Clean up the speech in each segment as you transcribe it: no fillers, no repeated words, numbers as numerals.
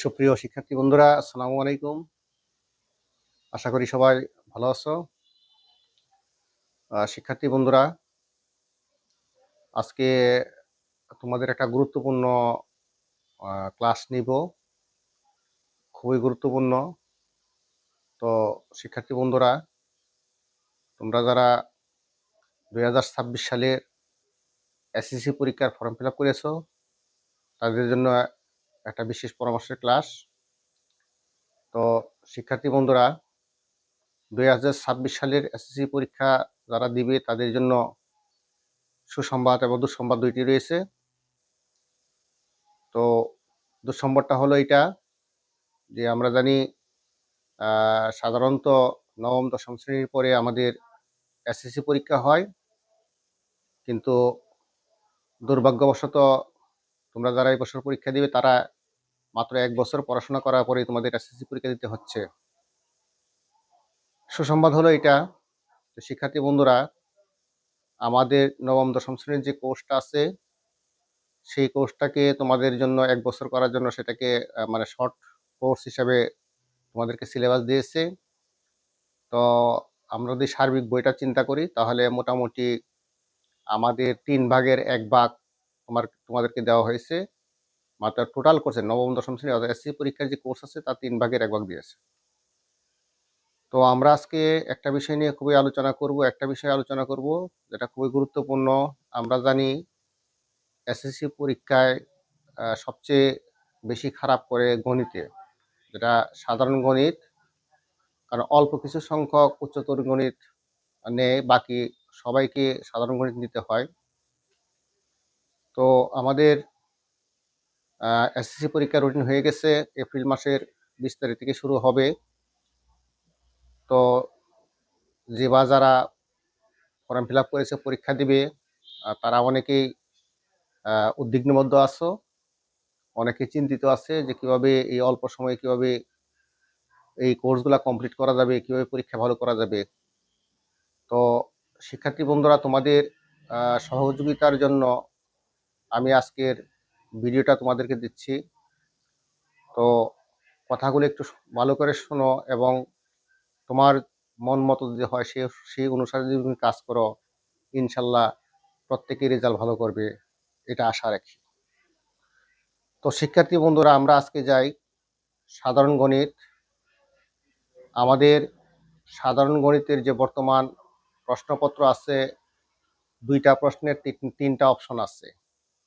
সুপ্রিয় শিক্ষার্থী বন্ধুরা, আসসালামু আলাইকুম। আশা করি সবাই ভালো আছো। শিক্ষার্থী বন্ধুরা, আজকে তোমাদের একটা গুরুত্বপূর্ণ ক্লাস নিব, খুবই গুরুত্বপূর্ণ। তো শিক্ষার্থী বন্ধুরা, তোমরা যারা 2026 সালের এসএসসি পরীক্ষার ফর্ম ফিল আপ করেছো, তাদের জন্য একটা বিশেষ পরামর্শের ক্লাস। তো শিক্ষার্থী বন্ধুরা, 2026 সালের এসএসসি পরীক্ষা যারা দিবে তাদের জন্য সুসংবাদ এবং দুঃসংবাদ দুইটি রয়েছে। তো দুঃসংবাদটা হলো এটা যে আমরা জানি সাধারণত নবম দশম শ্রেণীর পরে আমাদের এসএসসি পরীক্ষা হয়, কিন্তু দুর্ভাগ্যবশত তোমরা যারা এই বছর পরীক্ষা দিবে তারা মাত্র 1 বছর পড়াশোনা করার পরেই তোমাদের এসএসসি পরীক্ষা দিতে হচ্ছে। সুসংবাদ হলো এটা, শিক্ষার্থী বন্ধুরা, আমাদের নবম দশম শ্রেণীর যে কোর্সটা আছে সেই কোর্সটাকে তোমাদের জন্য 1 বছর করার জন্য সেটাকে মানে শর্ট কোর্স হিসাবে তোমাদেরকে সিলেবাস দিয়েছে। তো আমরা যদি সার্বিক বইটা চিন্তা করি তাহলে মোটামুটি আমাদের 3 ভাগের 1 ভাগ তোমাদেরকে দেওয়া হয়েছে। মাত্র টোটাল কোর্সে নবম দশম শ্রেণী অর্থাৎ এসএসসি পরীক্ষার যে কোর্স আছে তার 3 ভাগের 1 ভাগ দিয়েছে। তো আমরা আজকে একটা বিষয় নিয়ে খুবই একটা বিষয় আলোচনা করব যেটা খুবই গুরুত্বপূর্ণ। আমরা জানি এসএসসি পরীক্ষায় সবচেয়ে বেশি খারাপ করে গণিতে, যেটা সাধারণ গণিত, কারণ অল্প কিছু সংখ্যক উচ্চতর গণিত নেয়, বাকি সবাইকে সাধারণ গণিত নিতে হয়। তো আমাদের এসএসসি পরীক্ষার রুটিন হয়ে গেছে, এপ্রিল মাসের 20 তারিখ থেকে শুরু হবে। তো যারা ফর্ম ফিল আপ করেছে পরীক্ষা দিবে তারা অনেকেই উদ্বিগ্নের মধ্যে আছো, অনেকে চিন্তিত আছে যে কিভাবে এই অল্প সময়ে কিভাবে এই কোর্সগুলো কমপ্লিট করা যাবে, কিভাবে পরীক্ষা ভালো করা যাবে। তো শিক্ষার্থী বন্ধুরা, তোমাদের সহযোগিতার জন্য আমি আজকের ভিডিওটা তোমাদেরকে দিচ্ছি। তো কথাগুলো একটু ভালো করে শোনো এবং তোমার মন মতো যদি হয় সেই অনুসারে যদি তুমি কাজ করো, ইনশাল্লাহ প্রত্যেকেই রেজাল্ট ভালো করবে, এটা আশা রাখি। তো শিক্ষার্থী বন্ধুরা, আমরা আজকে যাই সাধারণ গণিত। আমাদের সাধারণ গণিতের যে বর্তমান প্রশ্নপত্র আছে, 2টা প্রশ্নের 3টা অপশন আছে।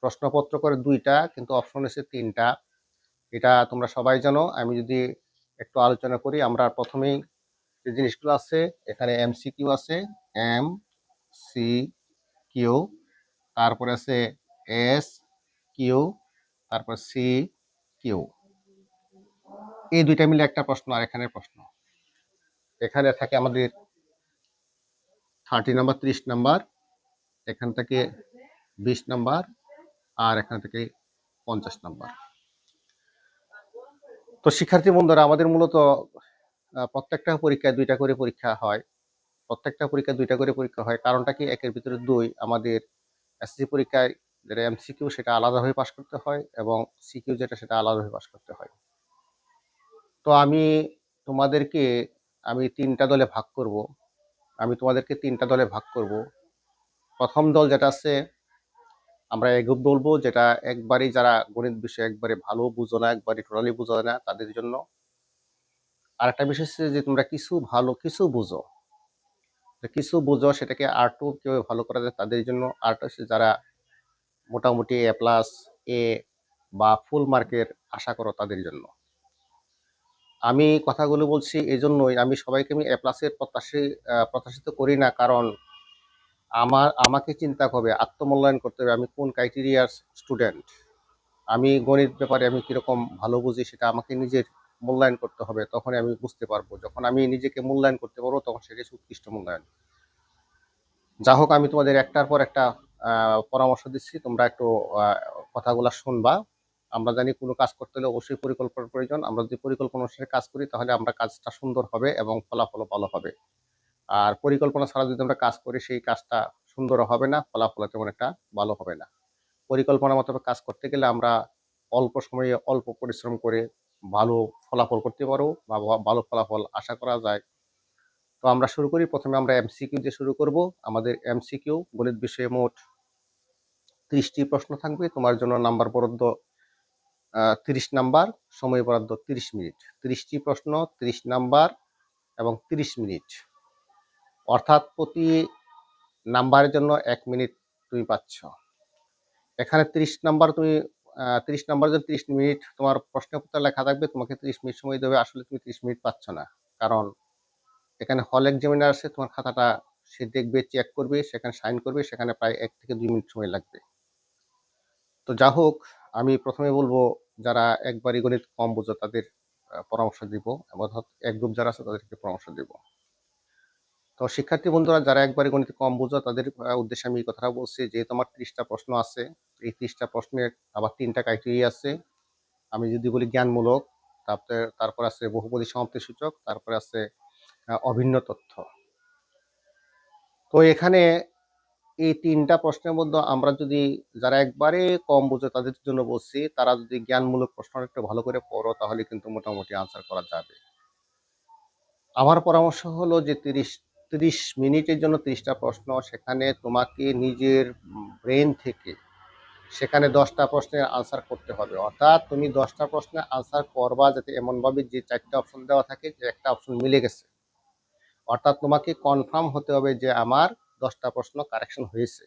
প্রশ্নপত্র করে 2টা, কিন্তু অপশন আছে 3টা। এটা তোমরা সবাই জানো। আমি যদি একটু আলোচনা করি, আমরা প্রথমেই যে জিনিসগুলো আছে, এখানে এমসিকিউ আছে, এম সি কিউ, তারপরে আছে এস কিউ, তারপর সি কিউ। এই 2টা মিলে একটা প্রশ্ন, আর এখানে প্রশ্ন। এখানে থাকে আমাদের 30 নাম্বার, 30 নাম্বার, এখান থেকে 20 নাম্বার, আর এখান থেকে 50 নাম্বার। তো শিক্ষার্থী বন্ধুরা, আমাদের মূলত প্রত্যেকটা পরীক্ষায় 2টা করে পরীক্ষা হয়। কারণটা কি? 1-এর ভিতরে 2 আমাদের এসএসসি পরীক্ষায় যেটা এমসিকিউ সেটা আলাদাভাবে পাস করতে হয়, এবং সিকিউ যেটা সেটা আলাদাভাবে পাস করতে হয়। তো তোমাদেরকে আমি 3টা দলে ভাগ করব। প্রথম দল যেটা আছে, আমরা এ গ্রুপ বলবো, যেটা একবারেই যারা গণিত বিষয়ে একবারে ভালো বুঝো না, একবারে টোটালি বুঝো না, তাদের জন্য। আরেকটা বিষয় হচ্ছে যে তোমরা কিছু বুঝো সেটাকে আর2 কিভাবে ভালো করা যায় তাদের জন্য। আরেকটা হচ্ছে যারা মোটামুটি এ প্লাস, এ বা ফুল মার্কের আশা করো তাদের জন্য। আমি কথাগুলো বলছি এই জন্যই, আমি সবাইকে এ প্লাসের প্রত্যাশিত করি না, কারণ আমাকে চিন্তা করবে, আত্মমূল্যায়ন করতে হবে, আমি কোন ক্রাইটেরিয়ার স্টুডেন্ট, আমি গণিত ব্যাপারে আমি কিরকম ভালো বুঝি সেটা আমাকে নিজের মূল্যায়ন করতে হবে। তখনই আমি বুঝতে পারবো, যখন আমি নিজেকে মূল্যায়ন করতে পারবো তখন সেটাই উৎকৃষ্ট মূল্যায়ন। যা হোক, আমি তোমাদের একটার পর একটা পরামর্শ দিচ্ছি, তোমরা একটু কথাগুলো শুনবা। আমরা জানি কোনো কাজ করতে হলে অবশ্যই পরিকল্পনার প্রয়োজন। আমরা যদি পরিকল্পনা অনুসারে কাজ করি তাহলে আমরা কাজটা সুন্দর হবে এবং ফলাফলও ভালো হবে। আর পরিকল্পনা ছাড়া যদি আমরা কাজ করি সেই কাজটা সুন্দর হবে না, ফলাফল তেমন একটা ভালো হবে না। পরিকল্পনা মতো কাজ করতে গেলে আমরা অল্প সময়ে অল্প পরিশ্রম করে ভালো ফলাফল করতে পারো বা ভালো ফলাফল আশা করা যায়। তো আমরা শুরু করি। প্রথমে আমরা এমসিকিউ দিয়ে শুরু করব। আমাদের এমসিকিউ গণিত বিষয়ে মোট 30টি প্রশ্ন থাকবে। তোমার জন্য নাম্বার বরাদ্দ 30 নাম্বার, সময় বরাদ্দ 30 মিনিট। 30টি প্রশ্ন, 30 নাম্বার এবং 30 মিনিট, অর্থাৎ প্রতি নাম্বারের জন্য 1 মিনিট তুমি পাচ্ছ। এখানে 30 নাম্বার তুমি 30 নাম্বারের জন্য 30 মিনিট তোমার প্রশ্নপত্রে লেখা থাকবে, তোমাকে 30 মিনিট সময় দেবে। আসলে তুমি 30 মিনিট পাচ্ছ না, কারণ এখানে হল এক্সামিনার আছে, তোমার খাতাটা সে দেখবে, চেক করবে, সেখানে সাইন করবে, সেখানে প্রায় 1 থেকে 2 মিনিট সময় লাগবে। তো যা হোক, আমি প্রথমে বলবো যারা একবারই গণিত কম বোঝো তাদের পরামর্শ দিব, অর্থাৎ এক গ্রুপ যারা আছে তাদেরকে পরামর্শ দিব। তো শিক্ষার্থী বন্ধুরা যারা একবারই গণিত কম বোঝো তাদের উদ্দেশ্যে আমি এই কথাটা বলছি যে তোমার 30টা প্রশ্ন আছে। এই 30টা প্রশ্নের আবার 3টা ক্রাইটেরিয়া আছে। আমি যদি বলি জ্ঞানমূলক, তারপর আছে বহুপদী সমাপ্তি সূচক, তারপরে আছে অভিন্ন তথ্য। তো এখানে এই 3টা প্রশ্নের মধ্যে আমরা যদি যারা একবারে কম বোঝে তাদের জন্য বলছি, তারা যদি জ্ঞানমূলক প্রশ্নটা একটু ভালো করে পড়ো তাহলে কিন্তু মোটামুটি আনসার করা যাবে। আমার পরামর্শ হলো যে 30 মিনিটের জন্য 30টা প্রশ্ন, সেখানে তোমাকে নিজের ব্রেন থেকে সেখানে 10টা প্রশ্নের আনসার করতে হবে। অর্থাৎ তুমি 10টা প্রশ্নের আনসার করবা যাতে এমনভাবে যে 4টা অপশন দেওয়া থাকে যে একটা অপশন মিলে গেছে। অর্থাৎ তোমাকে কনফার্ম হতে হবে যে আমার 10টা প্রশ্ন কারেকশন হয়েছে।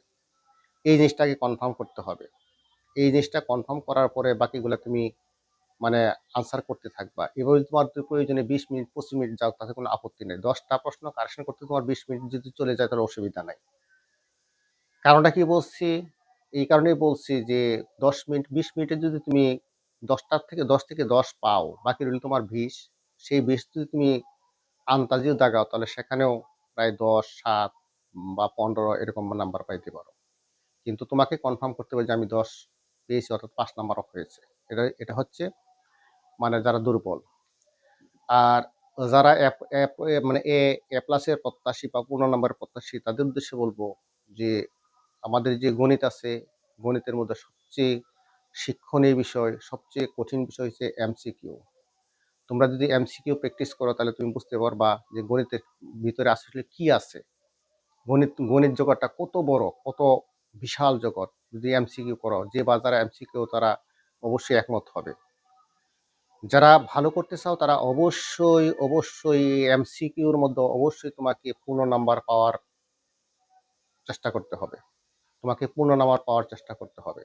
এই জিনিসটাকে কনফার্ম করতে হবে। এই জিনিসটা কনফার্ম করার পরে বাকিগুলো তুমি মানে আনসার করতে থাকবা। এভাবে তোমার প্রয়োজনে 20 মিনিট 25 মিনিট যাও, তাতে কোনো আপত্তি নেই। 10টা প্রশ্ন কারেকশন করতে তোমার 20 মিনিট যদি চলে যায় তাহলে অসুবিধা নাই। কারণটা কি বলছি? এই কারণেই বলছি যে 10 মিনিট 20 মিনিটে যদি তুমি 10 থেকে 10 পাও, বাকি রইল তোমার 20। সেই 20 যদি তুমি আন্দাজেও দাগাও তাহলে সেখানেও প্রায় 10, 7 বা 15 এরকম নাম্বার পাইতে পারো। কিন্তু তোমাকে কনফার্ম করতে হবে যে আমি 10 পেয়েছি, অর্থাৎ 5 নাম্বারও হয়েছে। এটা হচ্ছে মানে যারা দুর্বল। আর যারা মানে এ প্লাসের প্রত্যাশী বা পূর্ণ নাম্বারের প্রত্যাশী তাদের উদ্দেশ্যে বলবো যে আমাদের যে গণিত আছে, গণিতের মধ্যে সবচেয়ে শিক্ষণীয় বিষয়, সবচেয়ে কঠিন বিষয় হচ্ছে এমসিকিউ। তোমরা যদি এমসিকিউ প্র্যাকটিস করো তাহলে তুমি বুঝতে পারবা যে গণিতের ভিতরে আসলে কি আছে। গণিত জগৎটা কত বড়, কত বিশাল জগৎ। যদি এমসিকিউ করো, যে বা যারা এমসিকিউ তারা অবশ্যই একমত হবে। যারা ভালো করতে চাও তারা অবশ্যই এমসিকিউর মধ্যে অবশ্যই তোমাকে পূর্ণ নাম্বার পাওয়ার চেষ্টা করতে হবে। তোমাকে পূর্ণ নাম্বার পাওয়ার চেষ্টা করতে হবে,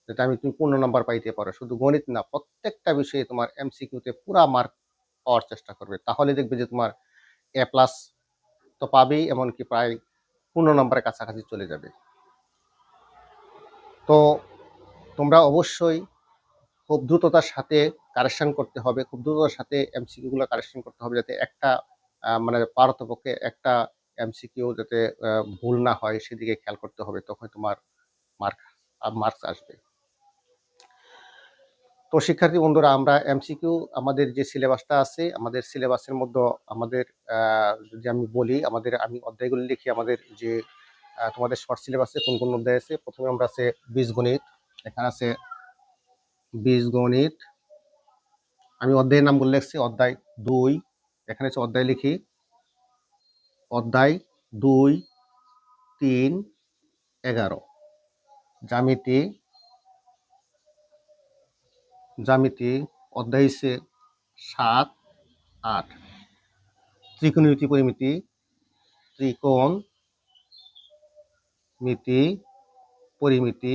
যাতে তুমি পূর্ণ নাম্বার পাইতে পারো। শুধু গণিত না, প্রত্যেকটা বিষয়ে তোমার এমসিকিউতে পুরা মার্ক পাওয়ার চেষ্টা করবে। তাহলে দেখবে যে তোমার এ প্লাস তো পাবেই, এমনকি প্রায় পূর্ণ নাম্বারের কাছাকাছি চলে যাবে। তো তোমরা অবশ্যই খুব দ্রুততার সাথে কারেকশন করতে হবে, খুব দ্রুততার সাথে এমসিকিউগুলো কারেকশন করতে হবে, যাতে একটা মানে পারতপক্ষে একটা এমসিকিউ যাতে ভুল না হয় সেদিকে খেয়াল করতে হবে। তখন তোমার মার্কস আসবে। তো শিক্ষার্থী বন্ধুরা, আমরা এমসিকিউ আমাদের যে সিলেবাসটা আছে, আমাদের সিলেবাসের মধ্যে আমাদের যদি আমি বলি, আমি অধ্যায়গুলি লিখি। আমাদের যে তোমাদের শর্ট সিলেবাসে কোন কোন অধ্যায় আছে। প্রথমে আমরা আছে বীজগণিত। এখানে আছে বীজগণিত, আমি অধ্যায়ের নাম বলে লিখছি অধ্যায় 2। এখানে হচ্ছে অধ্যায় লিখি অধ্যায় 2, 3, 11। জ্যামিতি অধ্যায় হচ্ছে 7, 8। ত্রিকোণমিতি পরিমিতি, ত্রিকোণ মিতি পরিমিতি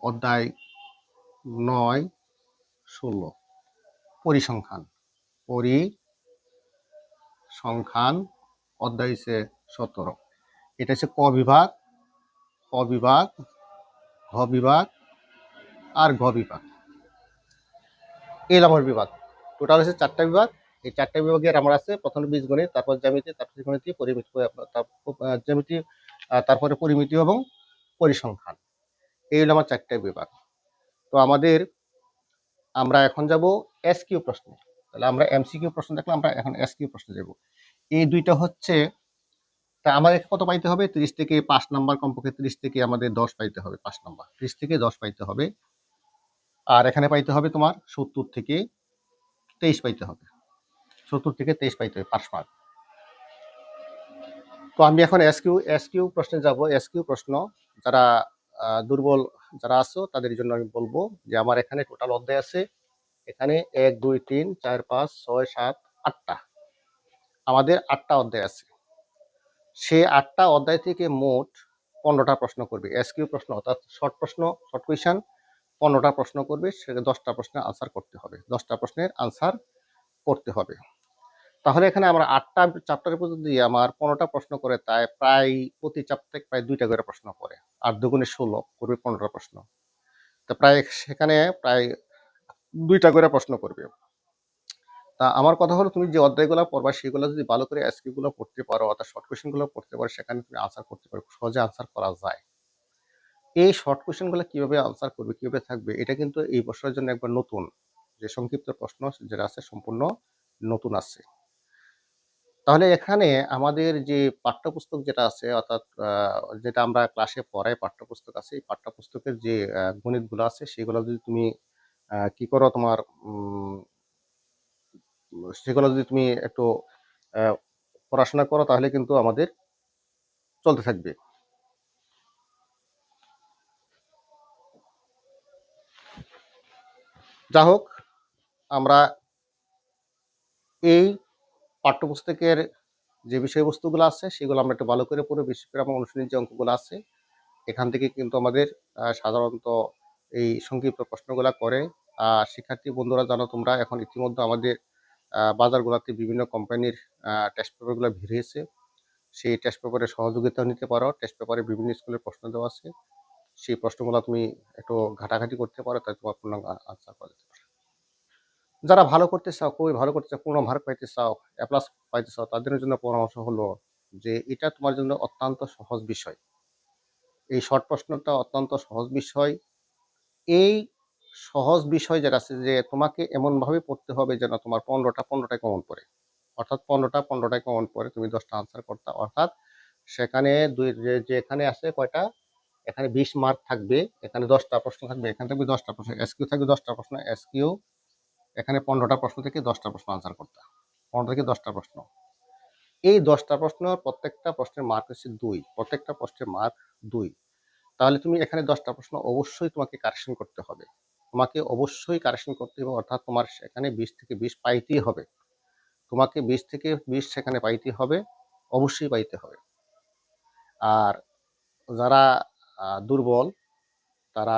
অধ্যায় 9, 16। পরিসংখ্যান অধ্যায় হচ্ছে 17। এটা হচ্ছে ক বিভাগ, খ বিভাগ, ঘ বিভাগ আর ঘ বিভাগ। এই নম্বর বিভাগ টোটাল হচ্ছে 4টা বিভাগ। এই 4টা বিভাগের আমার আছে প্রথমে বীজগণিত, তারপর জ্যামিতি, তারপর ত্রিকোণমিতি, পরিমিতি, জ্যামিতি, তারপরে পরিমিতি এবং পরিসংখ্যান। এই হলো আমার 4টা বিভাগ। তো আমরা এখন যাব এসকিউ প্রশ্নে। তাহলে আমরা এমসিকিউ প্রশ্ন দেখলাম, আমরা এখন এসকিউ প্রশ্নে যাব। এই দুইটা হচ্ছে, তা আমাদের কত পাইতে হবে? 30 থেকে 5 নাম্বার, কমপক্ষে 30 থেকে আমাদের 10 পাইতে হবে। 5 নাম্বার 30 থেকে 10 পাইতে হবে। আর এখানে পাইতে হবে তোমার 70 থেকে 23 পাইতে হবে, 70 থেকে 23 পাইতে হবে পাস মার্ক। তো আমি এখন এসকিউ প্রশ্নে যাব। এসকিউ প্রশ্ন যারা দুর্বল যারা আছো তাদের জন্য আমি বলবো যে আমার এখানে টোটাল অধ্যায় আছে এখানে 1 2 3 4 5 6 7 8টা, আমাদের 8টা অধ্যায় আছে। সে 8টা অধ্যায় থেকে মোট 15টা প্রশ্ন করবে এসকিউ প্রশ্ন, অর্থাৎ শর্ট প্রশ্ন, শর্ট কোয়েশ্চেন। 15টা প্রশ্ন করবে, সেটা 10টা প্রশ্নের আনসার করতে হবে, 10টা প্রশ্নের আনসার করতে হবে। তাহলে এখানে আমরা 8টা চ্যাপ্টারের পর্যন্ত দিয়ে আমার 15টা প্রশ্ন করে, তাই প্রায় প্রতি চ্যাপ্টারে প্রায় 2টা করে প্রশ্ন করে, আর দুগুণে 16 করবে 15টা প্রশ্ন। তা প্রায় সেখানে প্রায় 2টা করে প্রশ্ন করবে। তা আমার কথা হলো তুমি যে অধ্যায়গুলো পড়বা সেগুলো যদি ভালো করে এসকিউ গুলো পড়তে পারো, অর্থাৎ শর্ট কোয়েশ্চেন গুলো পড়তে পারো, সেখানে তুমি আনসার করতে পারো, সহজে আনসার করা যায়। এই শর্ট কোয়েশ্চেন গুলো কিভাবে আনসার করবে, কিভাবে থাকবে, এটা কিন্তু এই বছরের জন্য একবার নতুন, যে সংক্ষিপ্ত প্রশ্ন যেটা আছে সম্পূর্ণ নতুন আছে। তাহলে এখানে আমাদের যে পাঠ্যপুস্তক যেটা আছে, অর্থাৎ যেটা আমরা ক্লাসে পড়াই পাঠ্যপুস্তক আছে, এই পাঠ্যপুস্তকের যে গণিতগুলো আছে সেগুলো যদি তুমি কি করো তোমার সেগুলো যদি তুমি একটু পড়াশোনা করো তাহলে কিন্তু আমাদের চলতে থাকবে। যা হোক, আমরা এই পাঠ্যপুস্তকের যে বিষয়বস্তুগুলো আছে সেগুলো আমরা একটু ভালো করে পড়ে, বিশেষ করে আমার অনুশীলনী যে অঙ্কগুলো আছে এখান থেকে কিন্তু আমাদের সাধারণত এই সংক্ষিপ্ত প্রশ্নগুলো করে। শিক্ষার্থী বন্ধুরা জানো তোমরা এখন ইতিমধ্যে আমাদের বাজারগুলোতে বিভিন্ন কোম্পানির টেস্ট পেপারগুলো বের হয়েছে। সেই টেস্ট পেপারে সহযোগিতাও নিতে পারো। টেস্ট পেপারে বিভিন্ন স্কুলের প্রশ্ন দেওয়া আছে, সেই প্রশ্নগুলো তুমি একটু ঘাটাঘাটি করতে পারো, তাই তোমার পূর্ণাঙ্গ আনসার করা যেতে পারে। যারা ভালো করতে চাও, খুবই ভালো করতে চাও, পূর্ণ মার্ক পাইতে চাও, এ প্লাস পাইতে চাও, তাদের জন্য পরামর্শ হলো যে এটা তোমার জন্য অত্যন্ত সহজ বিষয়। এই শর্ট প্রশ্নটা অত্যন্ত সহজ বিষয়। এই সহজ বিষয় যেটা আছে যে তোমাকে এমনভাবে পড়তে হবে যেন তোমার 15টা কমন পড়ে, অর্থাৎ 15টা কমন পড়ে, তুমি 10টা আনসার করতে, অর্থাৎ সেখানে যেখানে আছে কয়টা, এখানে 20 মার্ক থাকবে, এখানে 10টা প্রশ্ন থাকবে, এখানে থাকবে 10টা প্রশ্ন, এসকিউ থাকবে 10টা প্রশ্ন, এসকিউ এখানে 15টা প্রশ্ন থেকে 10টা প্রশ্ন আনসার করতে, 15 থেকে 10টা প্রশ্ন। এই 10টা প্রশ্ন প্রত্যেকটা প্রশ্নের মার্ক হচ্ছে 2, প্রত্যেকটা প্রশ্নের মার্ক 2। তাহলে তুমি এখানে 10টা প্রশ্ন অবশ্যই তোমাকে কারেকশন করতে হবে, তোমাকে অবশ্যই কারেকশন করতে হবে, অর্থাৎ তোমার সেখানে 20 থেকে 20 পাইতেই হবে, তোমাকে 20 থেকে 20 সেখানে পাইতে হবে, অবশ্যই পাইতে হবে। আর যারা দুর্বল তারা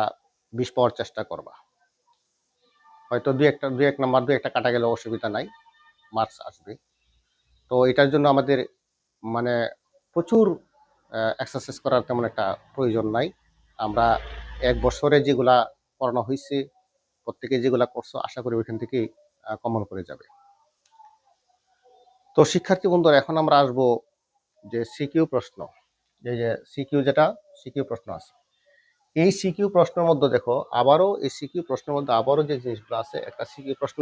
20 পাওয়ার চেষ্টা করবা, হয়তো দুই এক নাম্বার দুই একটা কাটা গেলে অসুবিধা নাই, মার্কস আসবে। তো এটার জন্য আমাদের মানে প্রচুর এক্সারসাইজ করার তেমন একটা প্রয়োজন নাই। আমরা 1 বছরে যেগুলা পড়ানো হয়েছে, প্রত্যেকে যেগুলা করছো, আশা করি ওইখান থেকেই কমন করে যাবে। তো শিক্ষার্থী বন্ধুরা, এখন আমরা আসবো যে সিকিউ প্রশ্ন, এই যে সিকিউ প্রশ্ন আছে। এই সিকিউ প্রশ্নের মধ্যে দেখো আবারও এই সিকিউ প্রশ্নের মধ্যে আবারও যে জিনিসগুলো আছে, একটা সিকিউ প্রশ্ন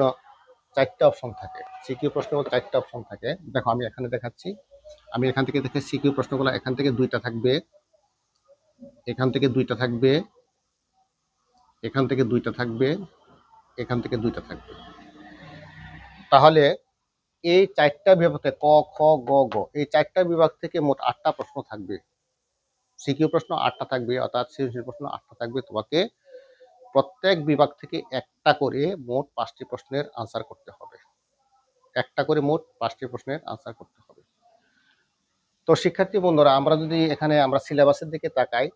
4টা অপশন থাকে, সিকিউ প্রশ্নের মধ্যে 4টা অপশন থাকে। দেখো আমি এখানে দেখাচ্ছি, আমি এখান থেকে দেখে সিকিউ প্রশ্নগুলো, এখান থেকে 2টা থাকবে, এখান থেকে 2টা থাকবে, এখান থেকে 2টা থাকবে, এখান থেকে 2টা থাকবে। তাহলে এই 4টা বিভাগ থেকে ক খ গ গ, এই 4টা বিভাগ থেকে মোট 8টা প্রশ্ন থাকবে, সিকিউ প্রশ্ন 8টা থাকবে, অর্থাৎ সৃজনশীল প্রশ্ন 8টা থাকবে। তোমাকে প্রত্যেক বিভাগ থেকে একটা করে মোট 5টি প্রশ্নের আনসার করতে হবে, একটা করে মোট 5টি প্রশ্নের আনসার করতে হবে। তো শিক্ষার্থী বন্ধুরা, আমরা যদি এখানে আমরা সিলেবাসের দিকে তাকাই,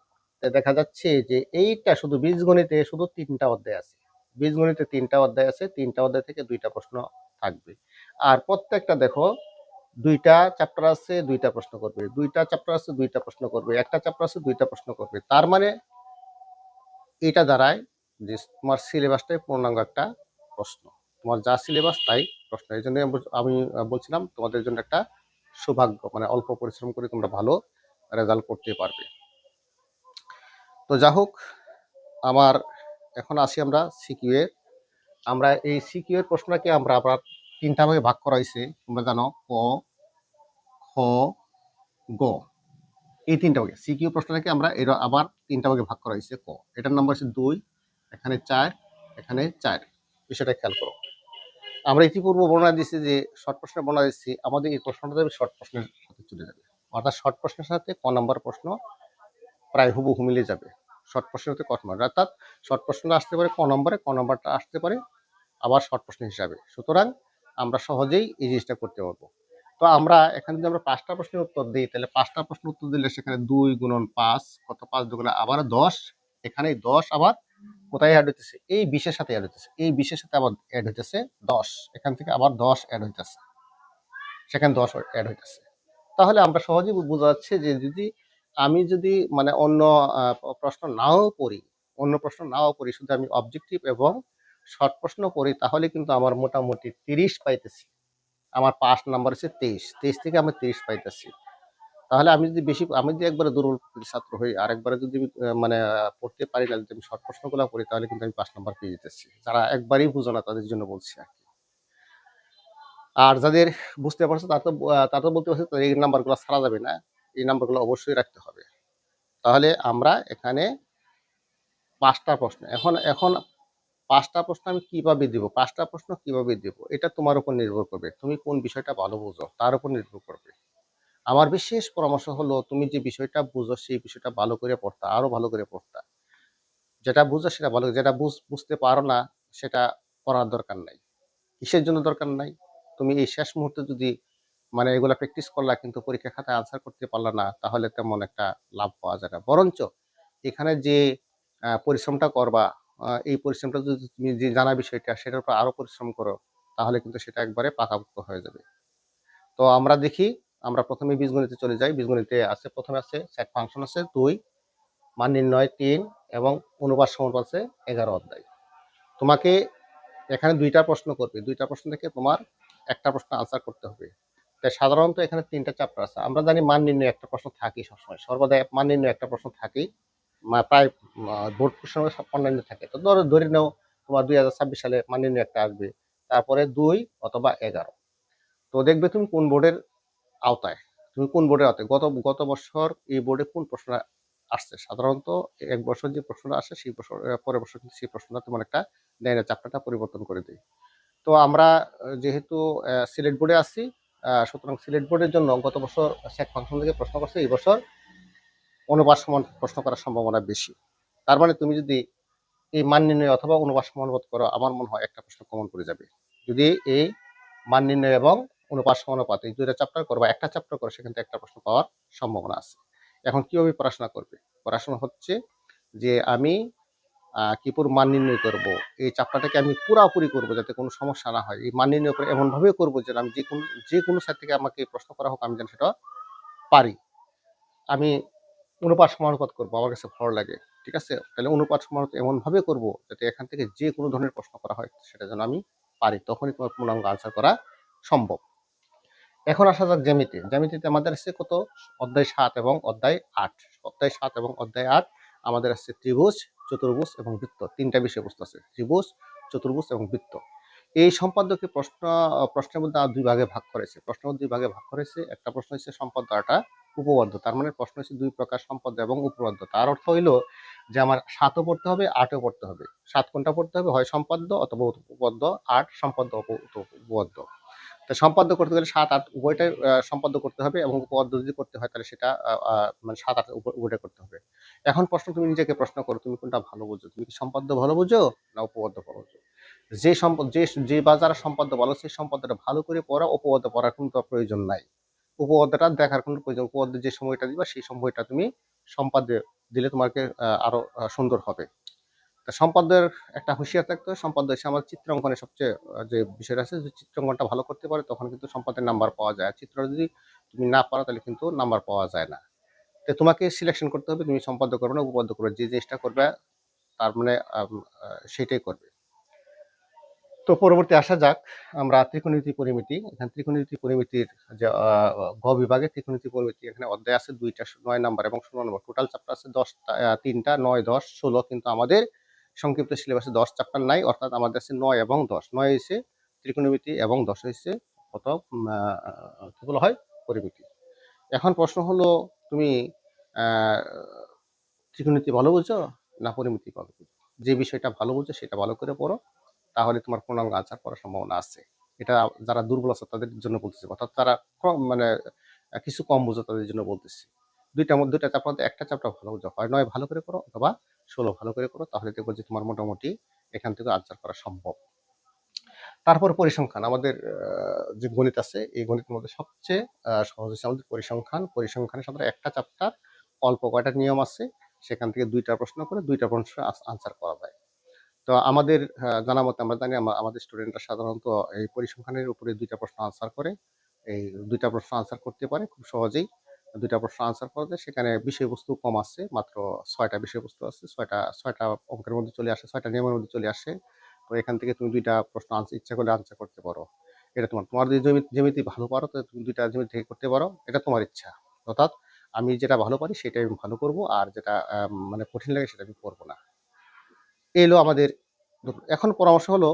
দেখা যাচ্ছে যে এইটা শুধু বীজগণিতে শুধু 3টা অধ্যায় আছে, বীজগণিতে 3টা অধ্যায় আছে, 3টা অধ্যায় থেকে 2টা প্রশ্ন থাকবে। আর প্রত্যেকটা দেখো 2টা চ্যাপ্টার আছে, 2টা প্রশ্ন করবে, 2টা চ্যাপ্টার আছে, 2টা প্রশ্ন করবে, একটা চ্যাপ্টার আছে, 2টা প্রশ্ন করবে। তার মানে এটা দাঁড়ায় যে তোমার সিলেবাসটাই পূর্ণাঙ্গ একটা প্রশ্ন, তোমার যা সিলেবাস তাই প্রশ্ন। এই জন্য আমি বলছিলাম তোমাদের জন্য একটা সৌভাগ্য, মানে অল্প পরিশ্রম করে তোমরা ভালো রেজাল্ট করতে পারবে। তো যা হোক, আমার এখন আসি আমরা সিকিউ এর। আমরা এই সিকিউ এর প্রশ্নটাকে আমরা আবার 3টা ভাগে ভাগ করা হয়েছে, তোমরা জানো, ক খ গ, এই 3টা ভাগে সিকিউ প্রশ্নটাকে আমরা এর আবার 3টা ভাগে ভাগ করা হয়েছে। ক, এটার নাম্বার হচ্ছে 2, এখানে 4, এখানে 4। বিষয়টা খেয়াল করো। আমরা ইতিপূর্বে বর্ণনা দিচ্ছি যে শর্ট প্রশ্নের বর্ণনা দিচ্ছি, আমাদের এই প্রশ্নটা যাবে শর্ট প্রশ্নের সাথে চলে যাবে। অর্থাৎ শর্ট প্রশ্নের সাথে ক নম্বর প্রশ্ন প্রায় হুবহু মিলে যাবে। শর্ট প্রশ্নের হতে ক নম্বর, অর্থাৎ শর্ট প্রশ্নটা আসতে পারে ক নম্বরে, ক নম্বরটা আসতে পারে আবার শর্ট প্রশ্ন হিসাবে। সুতরাং আমরা সহজেই এই জিনিসটা করতে পারবো। তো আমরা এখানে যদি আমরা 5টা প্রশ্নের উত্তর দিই, তাহলে 5টা প্রশ্নের উত্তর দিলে সেখানে 2 গুণন 5 কত, 5 দুগুণে আবার 10। এখানে 10 আবার কোথায় অ্যাড হইতেছে? এই 20 এর সাথে অ্যাড হইতেছে। এই 20 এর সাথে আবার অ্যাড হইতেছে 10। এখান থেকে আবার 10 অ্যাড হইতেছে, সেখানে 10 অ্যাড হইতেছে। তাহলে আমরা সহজেই বোঝা যাচ্ছে যে আমি যদি মানে অন্য প্রশ্ন নাও করি, শুধু আমি অবজেক্টিভ এবং শর্ট প্রশ্ন করি, তাহলে কিন্তু আমার মোটামুটি 30 পাইতেছি। আমার পাস নাম্বার হচ্ছে 23। 23 থেকে আমি 30 পাইতেছি। তাহলে আমি যদি একবারে দুর্বল প্রকৃতির ছাত্র হই, আরেকবারে যদি মানে পড়তে পারি না, যদি আমি শর্ট প্রশ্নগুলো পড়ি, তাহলে কিন্তু আমি 5 নাম্বার পেয়ে যেতেছি। যারা একবারেই বুঝো না তাদের জন্য বলছি আরকি। আর যাদের বুঝতে পারছো তারা তো বলতে পারছে এই নাম্বারগুলো ছাড়া যাবে না। এই নাম্বারগুলো অবশ্যই রাখতে হবে। তাহলে আমরা এখানে 5টা প্রশ্ন। এখন এখন 5টা প্রশ্ন আমি কিভাবে দিব? 5টা প্রশ্ন কিভাবে দিব? এটা তোমার উপর নির্ভর করবে। তুমি কোন বিষয়টা ভালো বুঝো তার উপর নির্ভর করবে। আমার বিশেষ পরামর্শ হলো তুমি যে বিষয়টা বুঝো সেই বিষয়টা ভালো করে পড়তা, আরো ভালো করে পড়তা। যেটা বুঝো সেটা ভালো, যেটা বুঝতে পারো না সেটা পড়ার দরকার নাই। কিসের জন্য দরকার নাই? তুমি এই শেষ মুহূর্তে যদি মানে এগুলা প্র্যাকটিস করলা কিন্তু পরীক্ষা খাতায় আনসার করতে পারলা না, তাহলে তেমন একটা লাভ পাওয়া যায় না। বরঞ্চ এখানে যে পরিশ্রমটা করবা, এই পরিশ্রমটা যদি তুমি যে জানা বিষয়টা সেটার উপর আরো পরিশ্রম করো, তাহলে কিন্তু সেটা একবারে পাকাপোক্ত হয়ে যাবে। তো আমরা দেখি, আমরা ১ম এ বীজগণিতে চলে যাই। বীজগণিতে আছে, ১ম এ আছে সেট ফাংশন আছে ২, মান নির্ণয় ৩ এবং অনুপাত সমানুপাত আছে ১১ অধ্যায়। তোমাকে এখানে ২টা প্রশ্ন করবে। ২টা প্রশ্ন থেকে তোমার ১টা প্রশ্ন আনসার করতে হবে। তাই সাধারণত এখানে ৩টা চ্যাপ্টার আছে। আমরা জানি মান নির্ণয় একটা প্রশ্ন থাকেই সবসময়। সর্বদা মান নির্ণয় একটা প্রশ্ন থাকেই। প্রায় বোর্ড কোশ্চেন অনলাইনে থাকে। তো ধরে নাও তোমার ২০২৬ সালে মান নির্ণয় একটা আসবে। তারপরে ২ অথবা ১১। তো দেখবে তুমি কোন বোর্ডের আওতায়। তুমি কোন বোর্ডের আওতায়? গত বছর এই বোর্ডে কোন প্রশ্ন আসছে? সাধারণত ১ বছর যে প্রশ্নটা আসে সেই বছর পরের বছর কিন্তু সেই প্রশ্নটা তেমন একটা দেয় না, চ্যাপ্টারটা পরিবর্তন করে দেয়। তো আমরা যেহেতু সিলেট বোর্ডে আছি, সুতরাং সিলেট বোর্ডের জন্য গত বছর সেট ফাংশন থেকে প্রশ্ন করছে, এই বছর অনুপাত সমান প্রশ্ন করার সম্ভাবনা বেশি। তার মানে তুমি যদি এই মান নির্ণয় অথবা অনুপাত সমানুপাত করো, আমার মনে হয় একটা প্রশ্ন কমন করে যাবে। যদি এই মান নির্ণয় এবং অনুপাত সমানুপাত এই ২টা চ্যাপ্টার করো বা একটা চ্যাপ্টার করো, সেখান থেকে একটা প্রশ্ন পাওয়ার সম্ভাবনা আছে। এখন কিভাবে পড়াশোনা করবে? পড়াশোনা হচ্ছে যে আমি কিপুর মান নির্ণয় করব। এই চ্যাপ্টারটাকে আমি পুরাপুরি করব যাতে কোনো সমস্যা না হয়। এই মান নির্ণয় করে এমনভাবে করব যেন আমি যেকোনো সাইড থেকে আমাকে প্রশ্ন করা হোক আমি যেন সেটা পারি। আমি অনুপাত সমানুপাত করব, আমার কাছে ভালো লাগে। ঠিক আছে? তাহলে অনুপাত সমানুপাত এমনভাবে করব যাতে এখান থেকে যে কোনো ধরনের প্রশ্ন করা হয় সেটা যেন আমি পারি। তখনই তোমার পূর্ণাঙ্গ আনসার করা সম্ভব। এখন আসা যাক জ্যামিতি। জ্যামিতিতে আমাদের আছে কত? অধ্যায় ৭ এবং অধ্যায় ৮। অধ্যায় ৭ এবং অধ্যায় ৮ আমাদের আছে ত্রিভুজ, চতুর্ভুজ এবং বৃত্ত। ৩টা বিষয়বস্তু আছে। ত্রিভুজ, চতুর্ভুজ এবং বৃত্ত। এই সম্পাদ্যকে প্রশ্নের মধ্যে ২ ভাগে ভাগ করেছে। প্রশ্নের মধ্যে ২ ভাগে ভাগ করেছে। একটা প্রশ্ন হচ্ছে সম্পাদ্য, আরেকটা উপপাদ্য। তার মানে প্রশ্ন হচ্ছে ২ প্রকার সম্পাদ্য এবং উপপাদ্য। তার অর্থ হইল যে আমার ৭ ও পড়তে হবে, ৮ ও পড়তে হবে। ৭ কোনটা পড়তে হবে? হয় সম্পাদ্য অথবা উপপাদ্য, ৮ সম্পাদ্য উপপাদ্য। তো সম্পাদ্য করতে গেলে ৭, ৮ উভয়টাই সম্পাদ্য করতে হবে এবং উপপাদ্য যদি করতে হয় তাহলে সেটা মানে ৭, ৮ উভয়টাই করতে হবে। এখন তুমি নিজেকে প্রশ্ন করো, তুমি কোনটা ভালো বুঝো? তুমি কি সম্পাদ্য ভালো বুঝো না উপপাদ্য ভালো বুঝো? যে বা যারা সম্পাদ্য ভালো সেই সম্পাদ্যটা ভালো করে পড়া, উপপাদ্য পড়ার কোনো প্রয়োজন নাই। উপপাদ্যটা দেখার কোনো প্রয়োজন, উপপাদ্য যে সময়টা দিবা সেই সময়টা তুমি সম্পাদ্যে দিলে তোমাকে আরো সুন্দর হবে। সম্পাদ্যের একটা হুঁশিয়ার থাকতে হবে। সম্পাদ্য এসে আমার চিত্রাঙ্কনে সবচেয়ে যে বিষয়টা আছে, যে চিত্রাঙ্কনটা ভালো করতে পারে তখন কিন্তু সম্পাদ্যের নাম্বার পাওয়া যায়। চিত্র যদি তুমি না পারো তাহলে কিন্তু নাম্বার পাওয়া যায় না। তো তোমাকে সিলেকশন করতে হবে তুমি সম্পাদ্য করবে না উপপাদ্য করবে। যে জিনিসটা করবে তার মানে সেটাই করবে। তো পরবর্তী আসা যাক আমরা ত্রিকোণমিতি পরিমিতি। এখানে ত্রিকোণমিতি পরিমিতির যে গ বিভাগে ত্রিকোণমিতি পরিমিতি এখানে অধ্যায় আছে ২টা, ৯ নাম্বার এবং ১৬ নম্বর। টোটাল চ্যাপ্টার আছে ৩টা, ৯, ১০, ১৬। কিন্তু আমাদের সংক্ষিপ্ত সিলেবাসে ১০ চ্যাপ্টার নাই, অর্থাৎ আমাদের আছে ৯ এবং ১০। ৯ হইছে ত্রিকোণমিতি এবং ১০ হইছে কত কি বলা হয়? পরিমিতি। এখন প্রশ্ন হলো তুমি আ ত্রিকোণমিতি ভালো বুঝো না পরিমিতি ভালো বুঝো? যে বিষয়টা ভালো বুঝো সেটা ভালো করে পড়ো, তাহলে তোমার পূর্ণাঙ্গ আনসার করার সম্ভাবনা আছে। এটা যারা দুর্বল আছে তাদের জন্য বলতেছি, অর্থাৎ তারা মানে কিছু কম বুঝো তাদের জন্য বলতেছি। দুইটা চ্যাপ্টার মধ্যে একটা চ্যাপ্টার ভালো বুঝো, হয় 9 ভালো করে করো অথবা 16 ভালো করে করো, তাহলে দেখবো যে তোমার মোটামুটি এখান থেকে আনসার করা সম্ভব। তারপর পরিসংখ্যান, আমাদের যে গণিত আছে এই গণিতের মধ্যে সবচেয়ে সহজ হচ্ছে আমাদের পরিসংখ্যান। পরিসংখ্যানের সাথে একটা চ্যাপ্টার, অল্প কয়টা নিয়ম আছে, সেখান থেকে 2টা প্রশ্ন করে 2টা প্রশ্ন আনসার করা যায়। তো আমাদের জানা মতে আমরা জানি আমাদের স্টুডেন্টরা সাধারণত এই পরিসংখ্যানের উপরে 2টা প্রশ্ন আনসার করে, এই 2টা প্রশ্ন আনসার করতে পারে খুব সহজেই। 2টা প্রশ্ন আনসার করা যায়, সেখানে বিষয়বস্তু কম আছে, মাত্র 6টা বিষয়বস্তু আছে, 6টা অঙ্কের মধ্যে চলে আসে, 6টা নিয়মের মধ্যে চলে আসে। তো এখান থেকে তুমি 2টা প্রশ্ন ইচ্ছা করলে আনসার করতে পারো। এটা তোমার যদি জ্যামিতি ভালো পারো তো তুমি 2টা জ্যামিতি থেকে করতে পারো, এটা তোমার ইচ্ছা। অর্থাৎ আমি যেটা ভালো পারি সেটাই আমি ভালো করব, আর যেটা মানে কঠিন লাগে সেটা আমি করব না। এই হলো আমাদের। এখন পরামর্শ হলো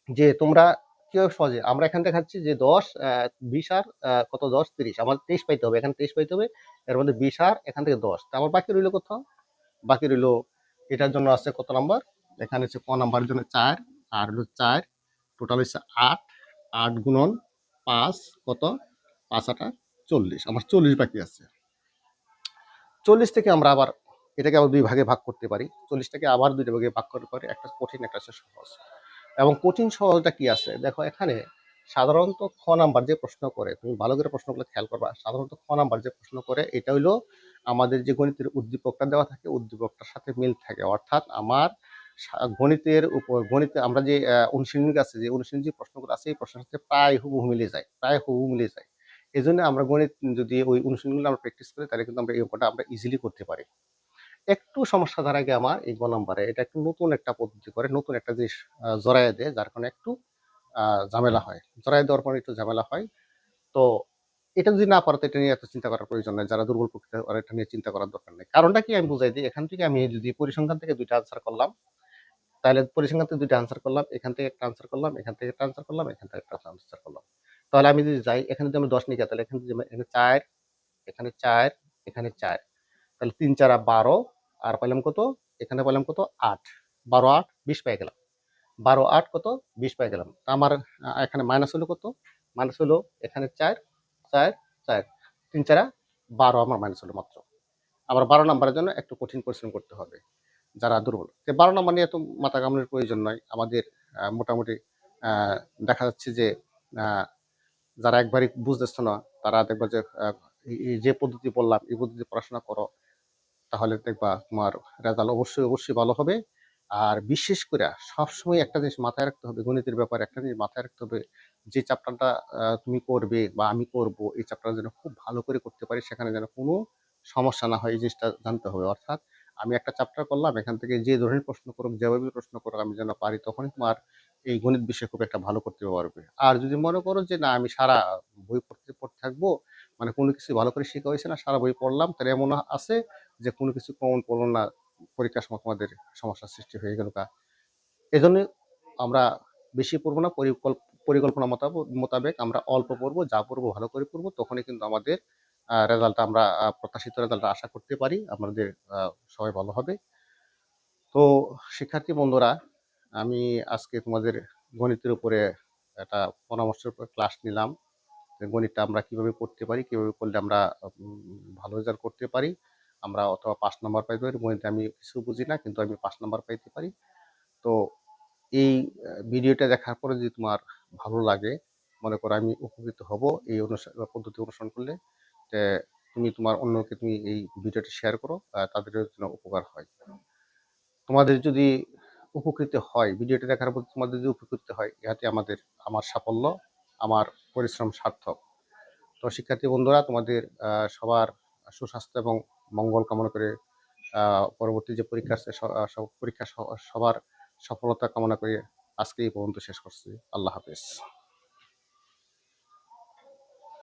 যে তোমরা কিভাবে সহজে, আমরা এখান দেখাচ্ছি যে 10 20 আর কত 10 30, আমার 23 পাইতে হবে, এখানে 23 পাইতে হবে, এর মধ্যে 20 আর এখান থেকে 10, তা আমার বাকি রইল কত? বাকি রইল এটার জন্য আছে কত নাম্বার, এখানে হচ্ছে ক নাম্বারের জন্য 4, আর হলো 4, টোটাল হচ্ছে 8, 8 গুণন 5 কত, 5 8 40, আমার 40 বাকি আছে। 40 থেকে আমরা আবার এটাকে আবার 2 ভাগে ভাগ করতে পারি, 40টাকে আবার 2টা ভাগে ভাগ করতে পারি, একটা কঠিন একটা হচ্ছে সহজ। এবং কঠিন সহজটা কি আছে দেখো, এখানে সাধারণত খ নাম্বার যে প্রশ্ন করে, তুমি ভালো করে প্রশ্নগুলো খেয়াল করবা, সাধারণত খ নাম্বার যে প্রশ্ন করে এটা হইলো আমাদের যে গণিতের উদ্দীপকটা দেওয়া থাকে উদ্দীপকটার সাথে মিল থাকে, অর্থাৎ আমার গণিতের উপর গণিতে আমরা যে অনুশীলনী আছে, যে অনুশীলনী যে প্রশ্নগুলো আছে এই প্রশ্নের সাথে প্রায় হুবহু মিলে যায়, প্রায় হুবহু মিলে যায়। এই জন্য আমরা গণিত যদি ওই অনুশীলনগুলো আমরা প্র্যাকটিস করি তাহলে কিন্তু আমরা এই অঙ্কটা আমরা ইজিলি করতে পারি। একটু সমস্যা দাঁড়ায় আগে আমার এই গ নাম্বারে, এটা একটু নতুন একটা পদ্ধতি করে, নতুন একটা জিনিস জড়াইয়া দেয়, যার কারণে একটু ঝামেলা হয়, জড়াই দেওয়ার পরে একটু ঝামেলা হয়। তো এটা যদি না পারো তো এটা নিয়ে এত চিন্তা করার প্রয়োজন নেই, যারা দুর্বল প্রকৃতির ওরা এটা নিয়ে চিন্তা করার দরকার নেই। কারণটা কি আমি বুঝাই দিই, এখান থেকে আমি যদি পরিসংখ্যান থেকে 2টা আনসার করলাম, তাহলে পরিসংখ্যান থেকে 2টা আনসার করলাম, এখান থেকে একটা আনসার করলাম, এখান থেকে একটা আনসার করলাম, এখান থেকে একটা আনসার করলাম, তাহলে আমি যদি যাই এখানে যদি আমি 10 নিই, তাহলে এখানে যদি এখানে 4, এখানে 4, এখানে 4, তাহলে 3 4 12, আর পাইলাম কত, এখানে পাইলাম কত 8, 12 8 20 পেয়ে গেলাম, 12 8 কত 20 পেয়ে গেলাম। তা আমার এখানে মাইনাস হলো কত, মাইনাস হলো এখানে 4 4 4, 3 4 12 আমার মাইনাস হলো মাত্র। আবার 12 নাম্বারের জন্য একটু কঠিন পরিশ্রম করতে হবে যারা দুর্বল। 12 নাম্বার নিয়ে এত মাথা ঘামানোর প্রয়োজন নয়, আমাদের মোটামুটি দেখা যাচ্ছে যে যারা একবারই বুঝতেছ না তারা দেখবা যে এই যে পদ্ধতি বললাম এই পদ্ধতি পড়াশোনা করো, তাহলে দেখবা তোমার রেজাল্ট অবশ্যই অবশ্যই ভালো হবে। আর বিশেষ করে সবসময় একটা জিনিস মাথায় রাখতে হবে, গণিতের ব্যাপারে একটা জিনিস মাথায় রাখতে হবে, যে চ্যাপ্টারটা তুমি করবে বা আমি করব এই চ্যাপ্টারটা যেন খুব ভালো করে করতে পারি, সেখানে যেন কোনো সমস্যা না হয় এই জিনিসটা জানতে হবে। অর্থাৎ আমি একটা চ্যাপ্টার করলাম, এখান থেকে যে ধরনের প্রশ্ন করুক যেভাবে প্রশ্ন করুক আমি যেন পারি, তখনই তোমার এই গণিত বিষয়ে খুব একটা ভালো করতে পারবে। আর যদি মনে করো যে না আমি সারা বই পড়তে পড়তে থাকবো, মানে কোনো কিছু ভালো করে শেখা হয়েছে না, সারা বই পড়লাম, তাহলে এমন আছে যে কোনো কিছু কমন পড়লো না, পরীক্ষার সময় তোমাদের সমস্যার সৃষ্টি হয়ে গেল। এজন্য আমরা বেশি পড়বো না, পরিকল্পনা মোতাবেক আমরা অল্প পড়বো, যা পড়বো ভালো করে পড়বো, তখনই কিন্তু আমাদের রেজাল্ট আমরা প্রত্যাশিত রেজাল্ট আশা করতে পারি, আমাদের সবাই ভালো হবে। তো শিক্ষার্থী বন্ধুরা, আমি আজকে তোমাদের গণিতের উপরে একটা পরামর্শের উপর ক্লাস নিলাম, যে গণিতটা আমরা কিভাবে করতে পারি, কিভাবে করলে আমরা ভালো রেজাল্ট করতে পারি, আমরা অথবা 5 নাম্বার পাইতে পারি। গণিতে আমি কিছু বুঝি না কিন্তু আমি 5 নাম্বার পাইতে পারি। তো এই ভিডিওটা দেখার পরে যদি তোমার ভালো লাগে, মনে করো আমি উপকৃত হব এই পদ্ধতি অনুসরণ করলে, যে তুমি তোমার অন্যকে তুমি এই ভিডিওটা শেয়ার করো, তাদের জন্য উপকার হয়। তোমাদের যদি উপকৃত হয়, ভিডিওটা দেখার পর তোমাদের যদি উপকৃত হয়, ইহাতে আমার সাফল্য, আমার পরিশ্রম সার্থক। তো শিক্ষার্থী বন্ধুরা, তোমাদের সবার সুস্বাস্থ্য এবং মঙ্গল কামনা করে পরবর্তী যে পরীক্ষা আছে পরীক্ষা সবার সফলতা কামনা করে আজকে এই পর্যন্ত শেষ করছি। আল্লাহ হাফেজ।